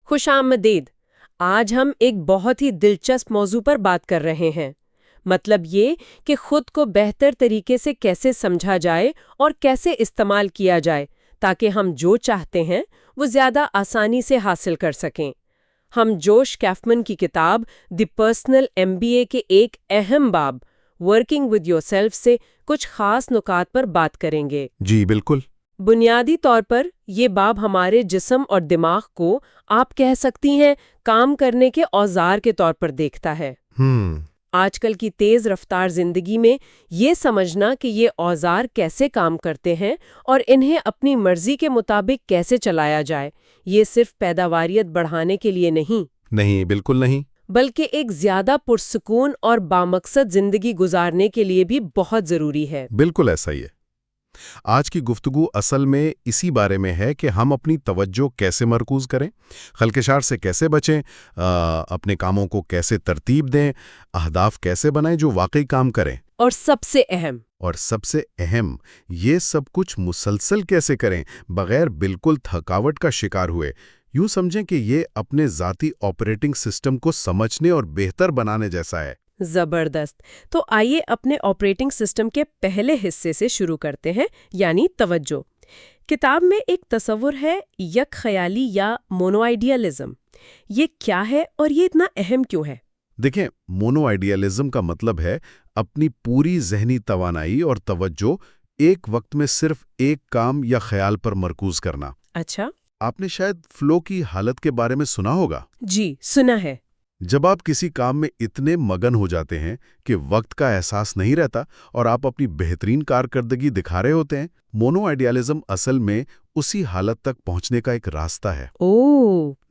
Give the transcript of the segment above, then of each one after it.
خوش آمدید۔ آج ہم ایک بہت ہی دلچسپ موضوع پر بات کر رہے ہیں۔ مطلب یہ کہ خود کو بہتر طریقے سے کیسے سمجھا جائے اور کیسے استعمال کیا جائے تاکہ ہم جو چاہتے ہیں وہ زیادہ آسانی سے حاصل کر سکیں۔ ہم جوش کیفمن کی کتاب دی پرسنل MBA کے ایک اہم باب ورکنگ ود یور سیلف سے کچھ خاص نکات پر بات کریں گے۔ جی بالکل۔ بنیادی طور پر یہ باب ہمارے جسم اور دماغ کو آپ کہہ سکتی ہیں کام کرنے کے اوزار کے طور پر دیکھتا ہے۔ آج کل کی تیز رفتار زندگی میں یہ سمجھنا کہ یہ اوزار کیسے کام کرتے ہیں اور انہیں اپنی مرضی کے مطابق کیسے چلایا جائے، یہ صرف پیداواریت بڑھانے کے لیے نہیں، بالکل نہیں، بلکہ ایک زیادہ پرسکون اور بامقصد زندگی گزارنے کے لیے بھی بہت ضروری ہے۔ بالکل ایسا ہی ہے۔ آج کی گفتگو اصل میں اسی بارے میں ہے کہ ہم اپنی توجہ کیسے مرکوز کریں، خلکشار سے کیسے بچیں، اپنے کاموں کو کیسے ترتیب دیں، اہداف کیسے بنائیں جو واقعی کام کریں، اور سب سے اہم یہ سب کچھ مسلسل کیسے کریں بغیر بالکل تھکاوٹ کا شکار ہوئے۔ یوں سمجھیں کہ یہ اپنے ذاتی آپریٹنگ سسٹم کو سمجھنے اور بہتر بنانے جیسا ہے۔ زبردست۔ تو آئیے اپنے آپریٹنگ سسٹم کے پہلے حصے سے شروع کرتے ہیں، یعنی توجہ۔ کتاب میں ایک تصور ہے یک خیالی یا مونو آئیڈیالزم۔ یہ کیا ہے اور یہ اتنا اہم کیوں ہے؟ دیکھیں، مونو آئیڈیالزم کا مطلب ہے اپنی پوری ذہنی توانائی اور توجہ ایک وقت میں صرف ایک کام یا خیال پر مرکوز کرنا۔ اچھا، آپ نے شاید فلو کی حالت کے بارے میں سنا ہوگا۔ جی سنا ہے۔ جب آپ کسی کام میں اتنے مگن ہو جاتے ہیں کہ وقت کا احساس نہیں رہتا اور آپ اپنی بہترین کارکردگی دکھا رہے ہوتے ہیں، مونو آئیڈیالزم اصل میں اسی حالت تک پہنچنے کا ایک راستہ ہے۔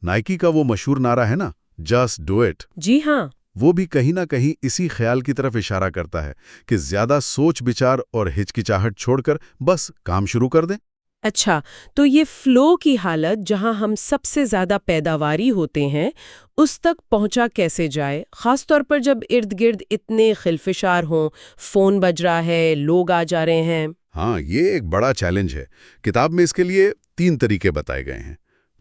نائکی کا وہ مشہور نعرہ ہے نا، جسٹ ڈو اٹ۔ جی ہاں، وہ بھی کہیں نہ کہیں اسی خیال کی طرف اشارہ کرتا ہے کہ زیادہ سوچ بچار اور ہچکچاہٹ چھوڑ کر بس کام شروع کر دیں۔ اچھا، تو یہ فلو کی حالت جہاں ہم سب سے زیادہ پیداواری ہوتے ہیں، اس تک پہنچا کیسے جائے، خاص طور پر جب ارد گرد اتنے خلفشار ہوں، فون بج رہا ہے، لوگ آ جا رہے ہیں؟ ہاں، یہ ایک بڑا چیلنج ہے۔ کتاب میں اس کے لیے 3 طریقے بتائے گئے ہیں۔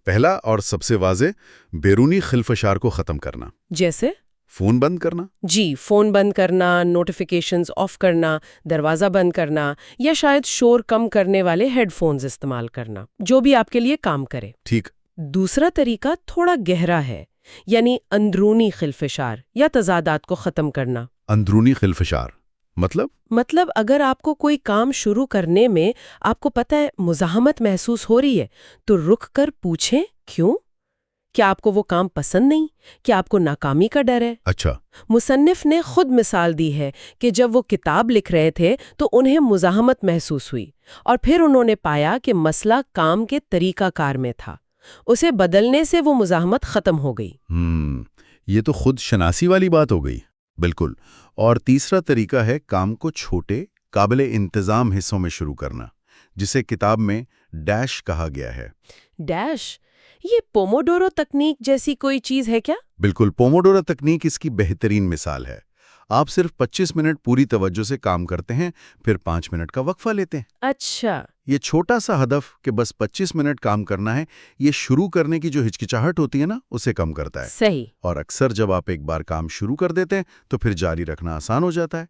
پہلا اور سب سے واضح، بیرونی خلفشار کو ختم کرنا۔ جیسے؟ فون بند کرنا۔ جی، فون بند کرنا، نوٹیفیکیشنز آف کرنا، دروازہ بند کرنا، یا شاید شور کم کرنے والے ہیڈ فونز استعمال کرنا، جو بھی آپ کے لیے کام کرے۔ ٹھیک۔ دوسرا طریقہ تھوڑا گہرا ہے، یعنی اندرونی خلفشار یا تضادات کو ختم کرنا۔ اندرونی خلفشار مطلب اگر آپ کو کوئی کام شروع کرنے میں آپ کو پتہ ہے مزاحمت محسوس ہو رہی ہے، تو رک کر پوچھیں کیوں؟ کیا آپ کو وہ کام پسند نہیں؟ کیا آپ کو ناکامی کا ڈر ہے؟ اچھا۔ مصنف نے خود مثال دی ہے کہ جب وہ کتاب لکھ رہے تھے تو انہیں مزاحمت محسوس ہوئی، اور پھر انہوں نے پایا کہ مسئلہ کام کے طریقہ کار میں تھا۔ اسے بدلنے سے وہ مزاحمت ختم ہو گئی۔ یہ تو خود شناسی والی بات ہو گئی۔ بالکل۔ اور تیسرا طریقہ ہے کام کو چھوٹے، قابل انتظام حصوں میں شروع کرنا، جسے کتاب میں ڈیش کہا گیا ہے۔ ڈیش؟ یہ پوموڈورو تکنیک جیسی کوئی چیز ہے کیا؟ بالکل، پوموڈورو تکنیک اس کی بہترین مثال ہے۔ آپ صرف 25 منٹ پوری توجہ سے کام کرتے ہیں، پھر 5 منٹ کا وقفہ لیتے ہیں۔ اچھا۔ یہ چھوٹا سا ہدف کہ بس 25 منٹ کام کرنا ہے، یہ شروع کرنے کی جو ہچکچاہٹ ہوتی ہے نا، اسے کم کرتا ہے۔ صحیح۔ اور اکثر جب آپ ایک بار کام شروع کر دیتے ہیں تو پھر جاری رکھنا آسان ہو جاتا ہے۔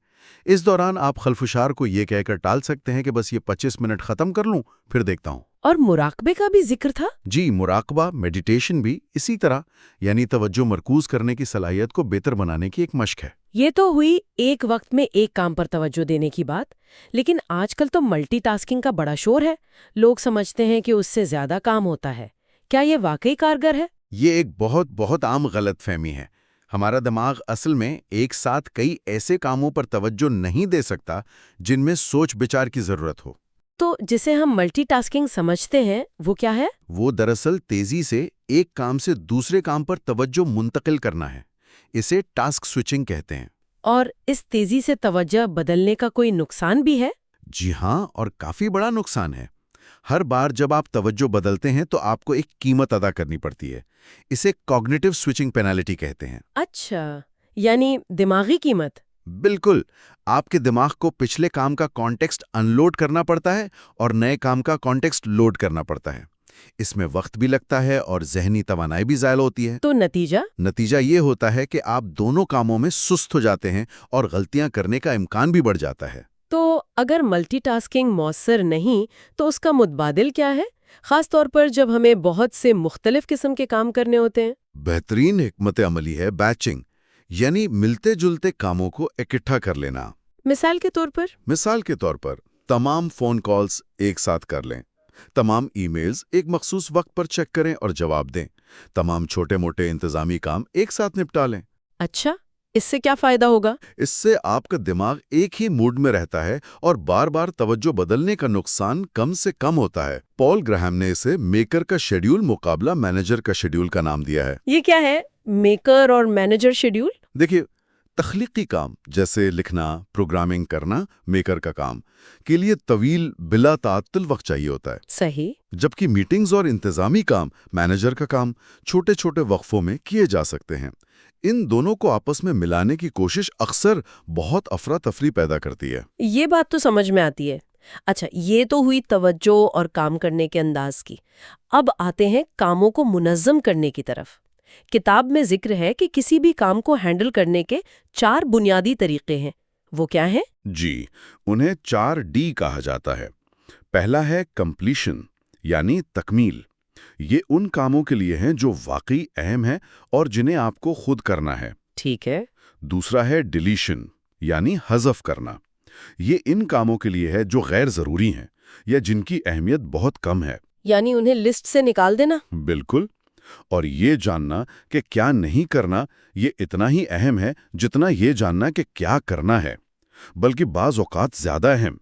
اس دوران آپ خلفشار کو یہ کہہ کر ٹال سکتے ہیں کہ بس یہ 25 منٹ ختم کر لوں، پھر دیکھتا ہوں۔ اور مراقبے کا بھی ذکر تھا؟ جی، مراقبہ، میڈیٹیشن بھی اسی طرح، یعنی توجہ مرکوز کرنے کی صلاحیت کو بہتر بنانے کی ایک مشق ہے۔ یہ تو ہوئی ایک وقت میں ایک کام پر توجہ دینے کی بات، لیکن آج کل تو ملٹی ٹاسکنگ کا بڑا شور ہے۔ لوگ سمجھتے ہیں کہ اس سے زیادہ کام ہوتا ہے۔ کیا یہ واقعی کارگر ہے؟ یہ ایک بہت عام غلط فہمی ہے۔ ہمارا دماغ اصل میں ایک ساتھ کئی ایسے کاموں پر توجہ نہیں دے سکتا جن میں سوچ بچار کی ضرورت ہو۔ تو جسے ہم ملٹی ٹاسکنگ سمجھتے ہیں وہ کیا ہے؟ وہ دراصل تیزی سے ایک کام سے دوسرے کام پر توجہ منتقل کرنا ہے۔ اسے ٹاسک سوئچنگ کہتے ہیں۔ اور اس تیزی سے توجہ بدلنے کا کوئی نقصان بھی ہے؟ جی ہاں، اور کافی بڑا نقصان ہے۔ ہر بار جب آپ توجہ بدلتے ہیں تو آپ کو ایک قیمت ادا کرنی پڑتی ہے۔ اسے کوگنیٹو سوئچنگ پینالٹی کہتے ہیں۔ اچھا، یعنی دماغی قیمت؟ بالکل۔ آپ کے دماغ کو پچھلے کام کا کانٹیکسٹ ان لوڈ کرنا پڑتا ہے اور نئے کام کا کانٹیکسٹ لوڈ کرنا پڑتا ہے۔ اس میں وقت بھی لگتا ہے اور ذہنی توانائی بھی ضائع ہوتی ہے۔ تو نتیجہ؟ نتیجہ یہ ہوتا ہے کہ آپ دونوں کاموں میں سست ہو جاتے ہیں اور غلطیاں کرنے کا امکان بھی بڑھ جاتا ہے۔ تو اگر ملٹی ٹاسکنگ مؤثر نہیں تو اس کا متبادل کیا ہے، خاص طور پر جب ہمیں بہت سے مختلف قسم کے کام کرنے ہوتے ہیں؟ بہترین حکمت عملی ہے بیچنگ، یعنی ملتے جلتے کاموں کو اکٹھا کر لینا۔ مثال کے طور پر؟ مثال کے طور پر تمام فون کالز ایک ساتھ کر لیں، تمام ای میلز ایک مخصوص وقت پر چیک کریں اور جواب دیں، تمام چھوٹے موٹے انتظامی کام ایک ساتھ نپٹا لیں۔ اچھا، اس سے کیا فائدہ ہوگا؟ اس سے آپ کا دماغ ایک ہی موڈ میں رہتا ہے اور بار بار توجہ بدلنے کا نقصان کم سے کم ہوتا ہے۔ پال گراہم نے اسے میکر کا شیڈیول مقابلہ مینیجر کا شیڈیول کا نام دیا ہے۔ یہ کیا ہے، میکر اور مینیجر شیڈیول؟ دیکھیے، تخلیقی کام جیسے لکھنا، پروگرامنگ کرنا میکر کا کام کے لیے طویل بلا تعطل وقت چاہیے ہوتا ہے، صحیح۔ جبکہ میٹنگز اور انتظامی کام مینیجر کا کام چھوٹے چھوٹے وقفوں میں کیے جا سکتے ہیں۔ ان دونوں کو آپس میں ملانے کی کوشش اکثر بہت افراتفری پیدا کرتی ہے۔ یہ بات تو سمجھ میں آتی ہے۔ اچھا، یہ تو ہوئی توجہ اور کام کرنے کے انداز کی۔ اب آتے ہیں کاموں کو منظم کرنے کی طرف۔ کتاب میں ذکر ہے کہ کسی بھی کام کو ہینڈل کرنے کے 4 بنیادی طریقے ہیں، وہ کیا ہیں؟ جی، انہیں 4D کہا جاتا ہے۔ پہلا ہے کمپلیشن، یعنی تکمیل۔ یہ ان کاموں کے لیے ہیں جو واقعی اہم ہیں اور جنہیں آپ کو خود کرنا ہے۔ ٹھیک ہے۔ دوسرا ہے ڈیلیشن، یعنی حذف کرنا۔ یہ ان کاموں کے لیے ہے جو غیر ضروری ہیں یا جن کی اہمیت بہت کم ہے۔ یعنی انہیں لسٹ سے نکال دینا؟ بالکل۔ اور یہ جاننا کہ کیا نہیں کرنا یہ اتنا ہی اہم ہے جتنا یہ جاننا کہ کیا کرنا ہے، بلکہ بعض اوقات زیادہ اہم۔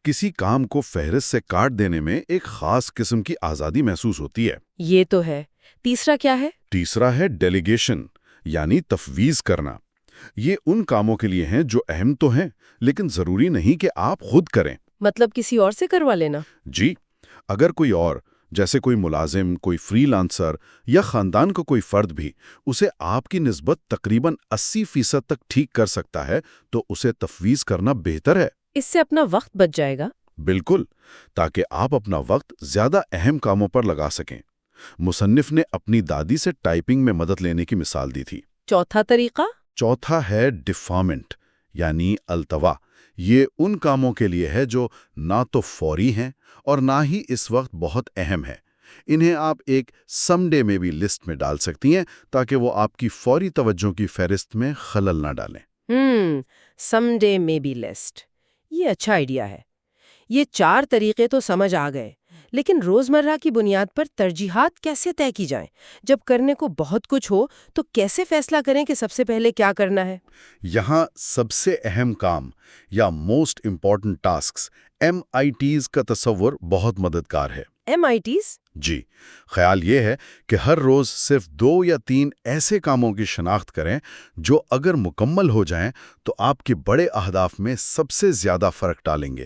کسی کام کو فہرست سے کاٹ دینے میں ایک خاص قسم کی آزادی محسوس ہوتی ہے۔ یہ تو ہے۔ تیسرا کیا ہے؟ تیسرا ہے ڈیلیگیشن، یعنی تفویض کرنا۔ یہ ان کاموں کے لیے ہیں جو اہم تو ہیں لیکن ضروری نہیں کہ آپ خود کریں۔ مطلب کسی اور سے کروا لینا؟ جی، اگر کوئی اور، جیسے کوئی ملازم، کوئی فری لانسر یا خاندان کا کوئی فرد بھی اسے آپ کی نسبت تقریباً 80% تک ٹھیک کر سکتا ہے تو اسے تفویض کرنا بہتر ہے۔ اس سے اپنا وقت بچ جائے گا؟ بالکل، تاکہ آپ اپنا وقت زیادہ اہم کاموں پر لگا سکیں۔ مصنف نے اپنی دادی سے ٹائپنگ میں مدد لینے کی مثال دی تھی۔ چوتھا طریقہ؟ چوتھا ہے ڈیفامنٹ، یعنی التوا۔ یہ ان کاموں کے لیے ہے جو نہ تو فوری ہیں اور نہ ہی اس وقت بہت اہم ہے۔ انہیں آپ ایک سم ڈے میں بھی لسٹ میں ڈال سکتی ہیں تاکہ وہ آپ کی فوری توجہ کی فہرست میں خلل نہ ڈالیں۔ سم ڈے میں بی لسٹ، یہ اچھا آئیڈیا ہے۔ یہ 4 طریقے تو سمجھ آ گئے، لیکن روزمرہ کی بنیاد پر ترجیحات کیسے طے کی جائیں؟ جب کرنے کو بہت کچھ ہو تو کیسے فیصلہ کریں کہ سب سے پہلے کیا کرنا ہے؟ یہاں سب سے اہم کام یا موسٹ امپورٹنٹ ٹاسکس MITs کا تصور بہت مددگار ہے۔ MITs؟ جی، خیال یہ ہے کہ ہر روز صرف 2 یا 3 ایسے کاموں کی شناخت کریں جو اگر مکمل ہو جائیں تو آپ کے بڑے اہداف میں سب سے زیادہ فرق ڈالیں گے۔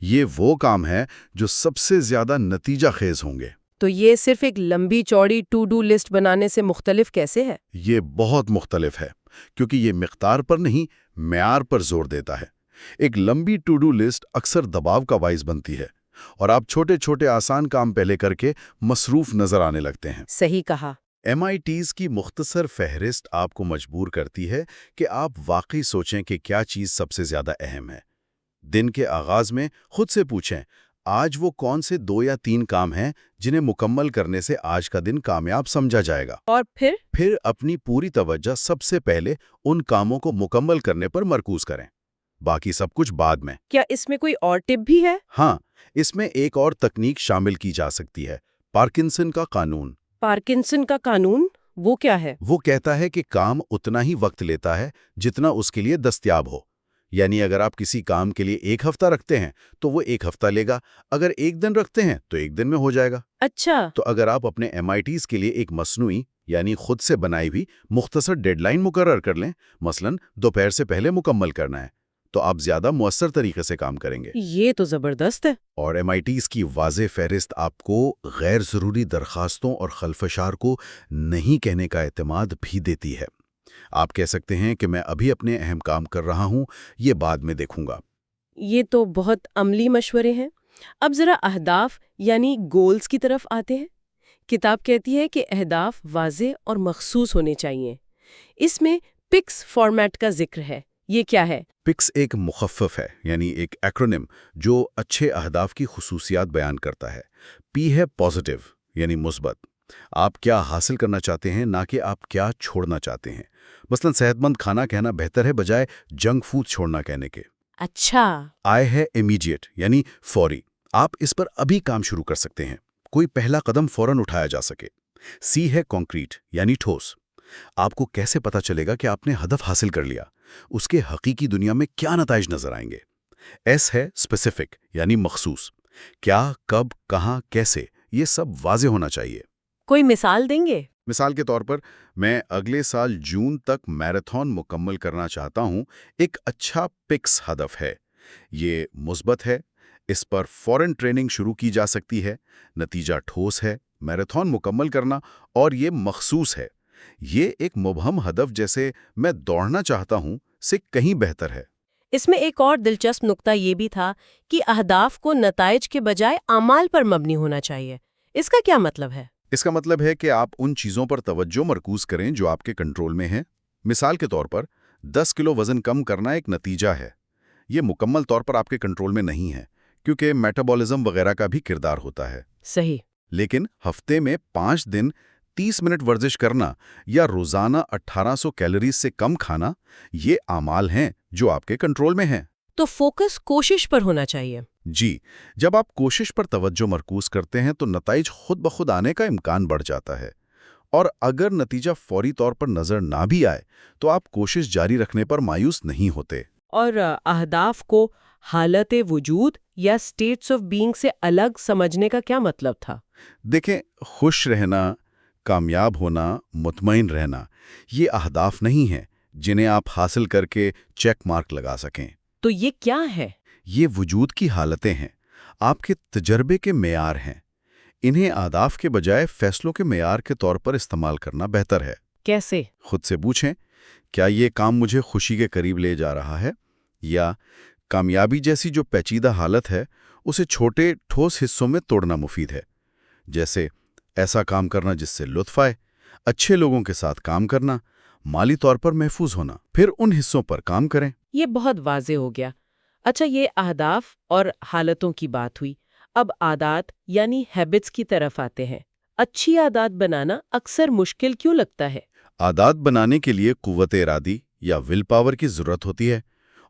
یہ وہ کام ہے جو سب سے زیادہ نتیجہ خیز ہوں گے۔ تو یہ صرف ایک لمبی چوڑی ٹو ڈو لسٹ بنانے سے مختلف کیسے ہے؟ یہ بہت مختلف ہے کیونکہ یہ مقدار پر نہیں، معیار پر زور دیتا ہے۔ ایک لمبی ٹو ڈو لسٹ اکثر دباؤ کا باعث بنتی ہے اور آپ چھوٹے چھوٹے آسان کام پہلے کر کے مصروف نظر آنے لگتے ہیں۔ صحیح کہا۔ MITs کی مختصر فہرست آپ کو مجبور کرتی ہے کہ آپ واقعی سوچیں کہ کیا چیز سب سے زیادہ اہم ہے۔ دن کے آغاز میں خود سے پوچھیں، آج وہ کون سے 2 یا 3 کام ہیں جنہیں مکمل کرنے سے آج کا دن کامیاب سمجھا جائے گا۔ اور پھر اپنی پوری توجہ سب سے پہلے ان کاموں کو مکمل کرنے پر مرکوز کریں، باقی سب کچھ بعد میں۔ کیا اس میں کوئی اور ٹپ بھی ہے؟ ہاں، اس میں ایک اور تکنیک شامل کی جا سکتی ہے، پارکنسن کا قانون۔ پارکنسن کا قانون؟ وہ کیا ہے؟ وہ کہتا ہے کہ کام اتنا ہی وقت لیتا ہے جتنا اس کے لیے دستیاب ہو۔ یعنی اگر آپ کسی کام کے لیے 1 ہفتہ رکھتے ہیں تو وہ 1 ہفتہ لے گا، اگر 1 دن رکھتے ہیں تو 1 دن میں ہو جائے گا۔ اچھا۔ تو اگر آپ اپنے MITs کے لیے ایک مصنوعی یعنی خود سے بنائی ہوئی مختصر ڈیڈ لائن مقرر کر لیں، مثلاً دوپہر سے پہلے مکمل کرنا ہے، تو آپ زیادہ مؤثر طریقے سے کام کریں گے۔ یہ تو زبردست ہے۔ اور MITs کی واضح فہرست آپ کو غیر ضروری درخواستوں اور خلفشار کو نہیں کہنے کا اعتماد بھی دیتی ہے۔ آپ کہہ سکتے ہیں کہ میں ابھی اپنے اہم کام کر رہا ہوں، یہ بعد میں دیکھوں گا۔ یہ تو بہت عملی مشورے ہیں۔ اب ذرا اہداف یعنی گولز کی طرف آتے ہیں۔ کتاب کہتی ہے کہ اہداف واضح اور مخصوص ہونے چاہیے۔ اس میں پکس فارمیٹ کا ذکر ہے، یہ کیا ہے؟ پکس ایک مخفف ہے، یعنی ایک ایکرونیم جو اچھے اہداف کی خصوصیات بیان کرتا ہے۔ پی ہے پازیٹیو، یعنی مثبت۔ آپ کیا حاصل کرنا چاہتے ہیں، نہ کہ آپ کیا چھوڑنا چاہتے ہیں۔ مثلا صحت مند کھانا کہنا بہتر ہے بجائے جنک فوڈ چھوڑنا کہنے کے۔ اچھا۔ آئی ہے امیڈیٹ، یعنی فوری۔ آپ اس پر ابھی کام شروع کر سکتے ہیں، کوئی پہلا قدم فوراً اٹھایا جا سکے۔ سی ہے کانکریٹ، یعنی ٹھوس۔ آپ کو کیسے پتا چلے گا کہ آپ نے ہدف حاصل کر لیا، اس کے حقیقی دنیا میں کیا نتائج نظر آئیں گے۔ ایس ہے اسپیسیفک، یعنی مخصوص۔ کیا، کب، کہاں، کیسے، یہ سب واضح ہونا چاہیے۔ کوئی مثال دیں گے؟ مثال کے طور پر، میں اگلے سال جون تک میراتھن مکمل کرنا چاہتا ہوں، ایک اچھا پکس ہدف ہے۔ یہ مثبت ہے، اس پر فوراً ٹریننگ شروع کی جا سکتی ہے۔ نتیجہ ٹھوس ہے، میراتھن مکمل کرنا، اور یہ مخصوص ہے۔ یہ ایک مبہم ہدف جیسے میں دوڑنا چاہتا ہوں سے کہیں بہتر ہے۔ اس میں ایک اور دلچسپ نقطہ یہ بھی تھا کہ اہداف کو نتائج کے بجائے اعمال پر مبنی ہونا چاہیے۔ اس کا کیا مطلب ہے؟ اس کا مطلب ہے کہ آپ ان چیزوں پر توجہ مرکوز کریں جو آپ کے کنٹرول میں ہیں۔ مثال کے طور پر 10 کلو وزن کم کرنا ایک نتیجہ ہے۔ یہ مکمل طور پر آپ کے کنٹرول میں نہیں ہے، کیونکہ میٹابولزم وغیرہ کا بھی کردار ہوتا ہے۔ صحیح۔ لیکن ہفتے میں 5 دن 30 منٹ ورزش کرنا یا روزانہ 1800 کیلوریز سے کم کھانا، یہ اعمال ہیں جو آپ کے کنٹرول میں ہیں۔ تو فوکس کوشش پر ہونا چاہیے۔ جی، جب آپ کوشش پر توجہ مرکوز کرتے ہیں تو نتائج خود بخود آنے کا امکان بڑھ جاتا ہے، اور اگر نتیجہ فوری طور پر نظر نہ بھی آئے تو آپ کوشش جاری رکھنے پر مایوس نہیں ہوتے۔ اور اہداف کو حالت وجود یا اسٹیٹس آف بینگ سے الگ سمجھنے کا کیا مطلب تھا؟ دیکھیں، خوش رہنا، کامیاب ہونا، مطمئن رہنا، یہ اہداف نہیں ہیں جنہیں آپ حاصل کر کے چیک مارک لگا سکیں۔ تو یہ کیا ہے؟ یہ وجود کی حالتیں ہیں، آپ کے تجربے کے معیار ہیں۔ انہیں اہداف کے بجائے فیصلوں کے معیار کے طور پر استعمال کرنا بہتر ہے۔ کیسے؟ خود سے پوچھیں، کیا یہ کام مجھے خوشی کے قریب لے جا رہا ہے؟ یا کامیابی جیسی جو پیچیدہ حالت ہے اسے چھوٹے ٹھوس حصوں میں توڑنا مفید ہے، جیسے ایسا کام کرنا جس سے لطف آئے، اچھے لوگوں کے ساتھ کام کرنا، مالی طور پر محفوظ ہونا، پھر ان حصوں پر کام کریں۔ یہ بہت واضح ہو گیا۔ اچھا، یہ اہداف اور حالتوں کی بات ہوئی، اب عادات یعنی ہیبٹس کی طرف آتے ہیں۔ اچھی عادات بنانا اکثر مشکل کیوں لگتا ہے؟ عادات بنانے کے لیے قوت ارادی یا ول پاور کی ضرورت ہوتی ہے،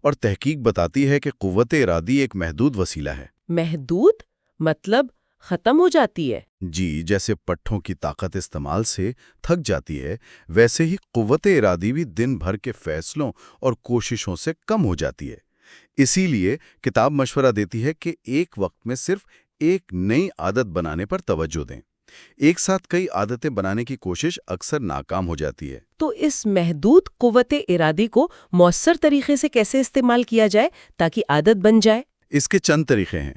اور تحقیق بتاتی ہے کہ قوت ارادی ایک محدود وسیلہ ہے۔ محدود مطلب ختم ہو جاتی ہے؟ جی، جیسے پٹھوں کی طاقت استعمال سے تھک جاتی ہے، ویسے ہی قوت ارادی بھی دن بھر کے فیصلوں اور کوششوں سے کم ہو جاتی ہے۔ اسی لیے کتاب مشورہ دیتی ہے کہ ایک وقت میں صرف ایک نئی عادت بنانے پر توجہ دیں۔ ایک ساتھ کئی عادتیں بنانے کی کوشش اکثر ناکام ہو جاتی ہے۔ تو اس محدود قوت ارادی کو مؤثر طریقے سے کیسے استعمال کیا جائے تاکہ عادت بن جائے؟ اس کے چند طریقے ہیں۔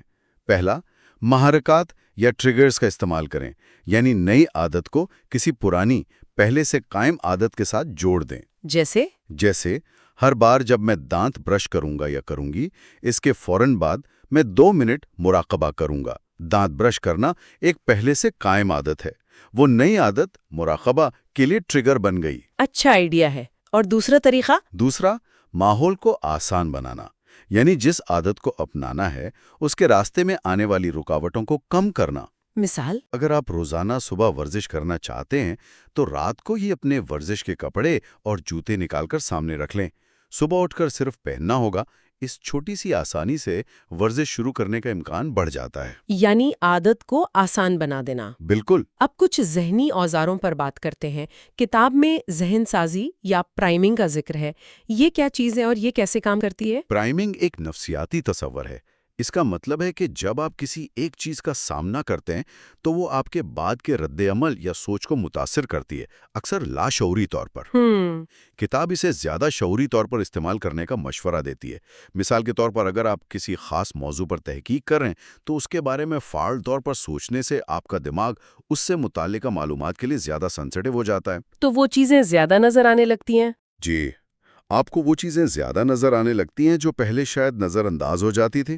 پہلا، محرکات یا ٹریگرز کا استعمال کریں، یعنی نئی عادت کو کسی پرانی پہلے سے قائم عادت کے ساتھ جوڑ دیں۔ جیسے ہر بار جب میں دانت برش کروں گا یا کروں گی، اس کے فوراً بعد میں 2 منٹ مراقبہ کروں گا۔ دانت برش کرنا ایک پہلے سے قائم عادت ہے، وہ نئی عادت مراقبہ کے لیے ٹریگر بن گئی۔ اچھا آئیڈیا ہے۔ اور دوسرا طریقہ؟ دوسرا، ماحول کو آسان بنانا، یعنی جس عادت کو اپنانا ہے اس کے راستے میں آنے والی رکاوٹوں کو کم کرنا۔ مثال؟ اگر آپ روزانہ صبح ورزش کرنا چاہتے ہیں تو رات کو ہی اپنے ورزش کے کپڑے اور جوتے نکال کر سامنے رکھ لیں۔ صبح اٹھ کر صرف پہننا ہوگا۔ اس چھوٹی سی آسانی سے ورزش شروع کرنے کا امکان بڑھ جاتا ہے۔ یعنی عادت کو آسان بنا دینا۔ بالکل۔ اب کچھ ذہنی اوزاروں پر بات کرتے ہیں۔ کتاب میں ذہن سازی یا پرائمنگ کا ذکر ہے۔ یہ کیا چیز ہے اور یہ کیسے کام کرتی ہے؟ پرائمنگ ایک نفسیاتی تصور ہے۔ اس کا مطلب ہے کہ جب آپ کسی ایک چیز کا سامنا کرتے ہیں تو وہ آپ کے بعد کے رد عمل یا سوچ کو متاثر کرتی ہے، اکثر لاشعوری طور پر۔ کتاب اسے زیادہ شعوری طور پر استعمال کرنے کا مشورہ دیتی ہے۔ مثال کے طور پر، اگر آپ کسی خاص موضوع پر تحقیق کر رہے ہیں تو اس کے بارے میں فعال طور پر سوچنے سے آپ کا دماغ اس سے متعلقہ معلومات کے لیے زیادہ سینسٹیو ہو جاتا ہے۔ تو وہ چیزیں زیادہ نظر آنے لگتی ہیں؟ جی، آپ کو وہ چیزیں زیادہ نظر آنے لگتی ہیں جو پہلے شاید نظر انداز ہو جاتی تھی۔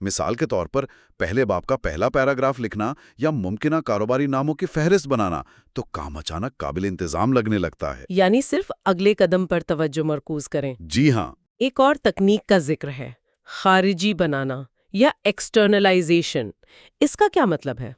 مثال کے طور پر پہلے باب کا پہلا پیراگراف لکھنا یا ممکنہ کاروباری ناموں کی فہرست بنانا تو کام اچانک قابل انتظام لگنے لگتا ہے۔ یعنی صرف اگلے قدم پر توجہ مرکوز کریں۔ جی ہاں۔ ایک اور تکنیک کا ذکر ہے، خارجی بنانا یا ایکسٹرنلائزیشن۔ اس کا کیا مطلب ہے؟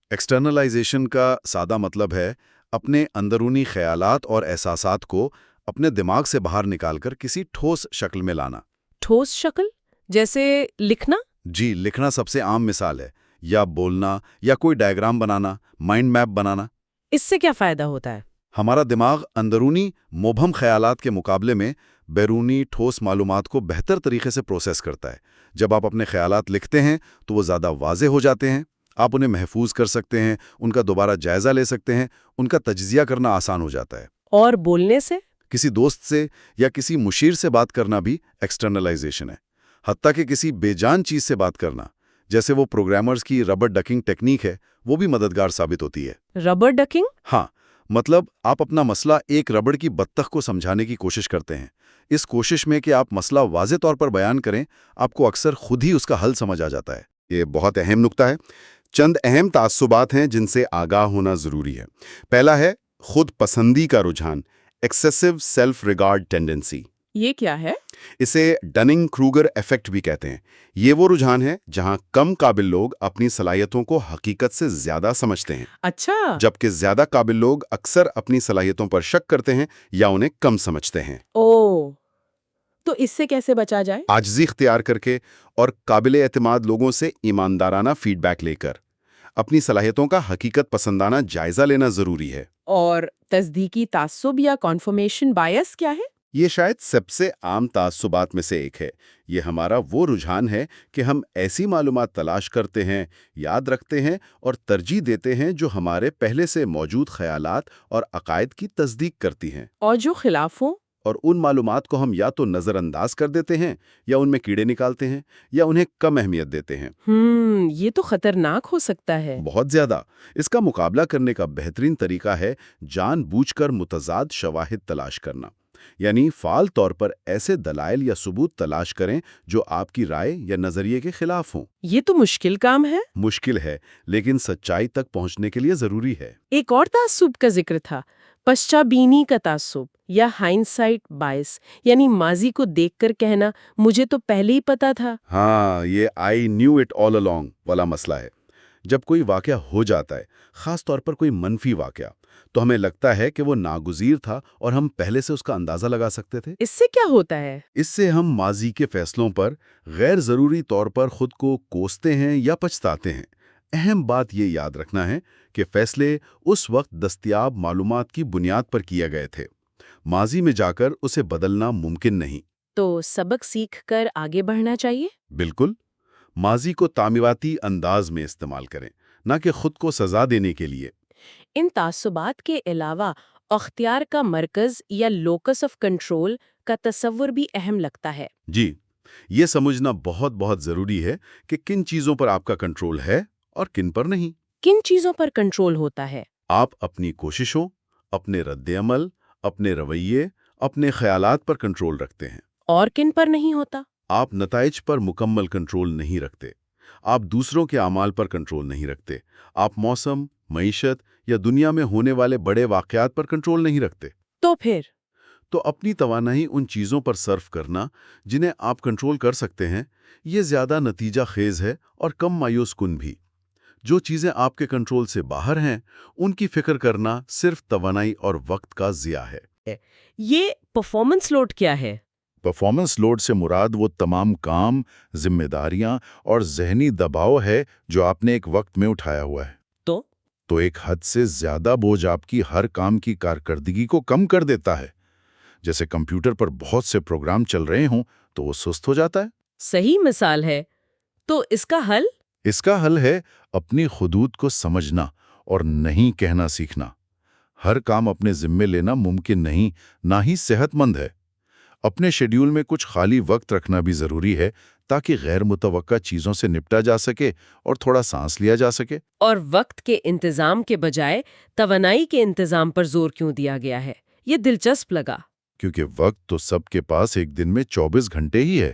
ایکسٹرنلائزیشن کا سادہ مطلب ہے اپنے اندرونی خیالات اور احساسات کو اپنے دماغ سے باہر نکال کر کسی ٹھوس شکل میں لانا۔ ٹھوس شکل؟ جیسے لکھنا؟ جی، لکھنا سب سے عام مثال ہے، یا بولنا، یا کوئی ڈائیگرام بنانا، مائنڈ میپ بنانا۔ اس سے کیا فائدہ ہوتا ہے؟ ہمارا دماغ اندرونی مبہم خیالات کے مقابلے میں بیرونی ٹھوس معلومات کو بہتر طریقے سے پروسیس کرتا ہے۔ جب آپ اپنے خیالات لکھتے ہیں تو وہ زیادہ واضح ہو جاتے ہیں، آپ انہیں محفوظ کر سکتے ہیں، ان کا دوبارہ جائزہ لے سکتے ہیں، ان کا تجزیہ کرنا آسان ہو جاتا ہے۔ اور بولنے سے؟ کسی دوست سے یا کسی مشیر سے بات کرنا بھی ایکسٹرنلائزیشن ہے، حتیٰ کہ کسی بے جان چیز سے بات کرنا، جیسے وہ پروگرامرز کی ربر ڈکنگ ٹیکنیک ہے، وہ بھی مددگار ثابت ہوتی ہے۔ ربر ڈکنگ؟ ہاں، مطلب آپ اپنا مسئلہ ایک ربڑ کی بطخ کو سمجھانے کی کوشش کرتے ہیں۔ اس کوشش میں کہ آپ مسئلہ واضح طور پر بیان کریں، آپ کو اکثر خود ہی اس کا حل سمجھ آ جاتا ہے۔ یہ بہت اہم نکتہ ہے۔ چند اہم تعصبات ہیں جن سے آگاہ ہونا ضروری ہے۔ پہلا ہے خود پسندی کا رجحان، ایکسیسو سیلف ریگارڈ ٹینڈنسی۔ یہ کیا ہے؟ اسے ڈننگ کروگر ایفیکٹ بھی کہتے ہیں۔ یہ وہ رجحان ہے جہاں کم قابل لوگ اپنی صلاحیتوں کو حقیقت سے زیادہ سمجھتے ہیں، اچھا۔ جبکہ زیادہ قابل لوگ اکثر اپنی صلاحیتوں پر شک کرتے ہیں یا انہیں کم سمجھتے ہیں۔ تو اس سے کیسے بچا جائے؟ عاجزی اختیار کر کے اور قابل اعتماد لوگوں سے ایماندارانہ فیڈ بیک لے کر اپنی صلاحیتوں کا حقیقت پسندانہ جائزہ لینا ضروری ہے۔ اور تصدیقی تعصب یا کنفرمیشن بائس کیا ہے؟ یہ شاید سب سے عام تعصبات میں سے ایک ہے۔ یہ ہمارا وہ رجحان ہے کہ ہم ایسی معلومات تلاش کرتے ہیں، یاد رکھتے ہیں اور ترجیح دیتے ہیں جو ہمارے پہلے سے موجود خیالات اور عقائد کی تصدیق کرتی ہیں، اور جو خلاف ہوں؟ اور ان معلومات کو ہم یا تو نظر انداز کر دیتے ہیں، یا ان میں کیڑے نکالتے ہیں، یا انہیں کم اہمیت دیتے ہیں۔ یہ تو خطرناک ہو سکتا ہے۔ بہت زیادہ۔ اس کا مقابلہ کرنے کا بہترین طریقہ ہے جان بوجھ کر متضاد شواہد تلاش کرنا، یعنی فعال طور پر ایسے دلائل یا ثبوت تلاش کریں جو آپ کی رائے یا نظریے کے خلاف ہوں۔ یہ تو مشکل کام ہے۔ مشکل ہے، لیکن سچائی تک پہنچنے کے لیے ضروری ہے۔ ایک اور تعصب کا ذکر تھا، پشچا بینی کا تعصب یا ہائنڈسائٹ بائس، یعنی ماضی کو دیکھ کر کہنا مجھے تو پہلے ہی پتا تھا۔ ہاں، یہ I knew it all along والا مسئلہ ہے۔ جب کوئی واقعہ ہو جاتا ہے، خاص طور پر کوئی منفی واقعہ، تو ہمیں لگتا ہے کہ وہ ناگزیر تھا اور ہم پہلے سے اس کا اندازہ لگا سکتے تھے۔ اس سے کیا ہوتا ہے؟ اس سے ہم ماضی کے فیصلوں پر غیر ضروری طور پر خود کو کوستے ہیں یا پچھتاتے ہیں۔ اہم بات یہ یاد رکھنا ہے کہ فیصلے اس وقت دستیاب معلومات کی بنیاد پر کیے گئے تھے۔ ماضی میں جا کر اسے بدلنا ممکن نہیں۔ تو سبق سیکھ کر آگے بڑھنا چاہیے؟ بالکل۔ ماضی کو تعمیراتی انداز میں استعمال کریں، نہ کہ خود کو سزا دینے کے لیے۔ ان تعصبات کے علاوہ اختیار کا مرکز یا لوکس آف کنٹرول کا تصور بھی اہم لگتا ہے۔ جی، یہ سمجھنا بہت ضروری ہے کہ کن چیزوں پر آپ کا کنٹرول ہے اور کن پر نہیں۔ کن چیزوں پر کنٹرول ہوتا ہے؟ آپ اپنی کوششوں، اپنے رد عمل، اپنے رویے، اپنے خیالات پر کنٹرول رکھتے ہیں۔ اور کن پر نہیں ہوتا؟ آپ نتائج پر مکمل کنٹرول نہیں رکھتے۔ آپ دوسروں کے اعمال پر کنٹرول نہیں رکھتے۔ آپ موسم، معیشت یا دنیا میں ہونے والے بڑے واقعات پر کنٹرول نہیں رکھتے۔ تو پھر؟ تو اپنی توانائی ان چیزوں پر صرف کرنا جنہیں آپ کنٹرول کر سکتے ہیں، یہ زیادہ نتیجہ خیز ہے اور کم مایوس کن بھی۔ جو چیزیں آپ کے کنٹرول سے باہر ہیں، ان کی فکر کرنا صرف توانائی اور وقت کا ضیاع ہے۔ یہ پرفارمنس لوڈ کیا ہے؟ پرفارمنس لوڈ سے مراد وہ تمام کام، ذمہ داریاں اور ذہنی دباؤ ہے جو آپ نے ایک وقت میں اٹھایا ہوا ہے۔ تو ایک حد سے زیادہ بوجھ آپ کی ہر کام کی کارکردگی کو کم کر دیتا ہے۔ جیسے کمپیوٹر پر بہت سے پروگرام چل رہے ہوں تو وہ سست ہو جاتا ہے۔ صحیح مثال ہے۔ تو اس کا حل؟ اس کا حل ہے اپنی حدود کو سمجھنا اور نہیں کہنا سیکھنا۔ ہر کام اپنے ذمے لینا ممکن نہیں، نہ ہی صحت مند ہے۔ اپنے شیڈیول میں کچھ خالی وقت رکھنا بھی ضروری ہے تاکہ غیر متوقع چیزوں سے نپٹا جا سکے اور تھوڑا سانس لیا جا سکے۔ اور وقت کے انتظام کے بجائے توانائی کے انتظام پر زور کیوں دیا گیا ہے؟ یہ دلچسپ لگا۔ کیونکہ وقت تو سب کے پاس ایک دن میں 24 گھنٹے ہی ہے،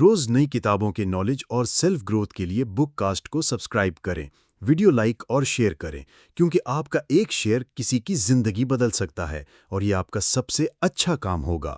روز نئی کتابوں کے نالج اور سیلف گروتھ کے لیے بک کاسٹ کو سبسکرائب کریں، ویڈیو لائک اور شیئر کریں، کیونکہ آپ کا ایک شیئر کسی کی زندگی بدل سکتا ہے اور یہ آپ کا سب سے اچھا کام ہوگا۔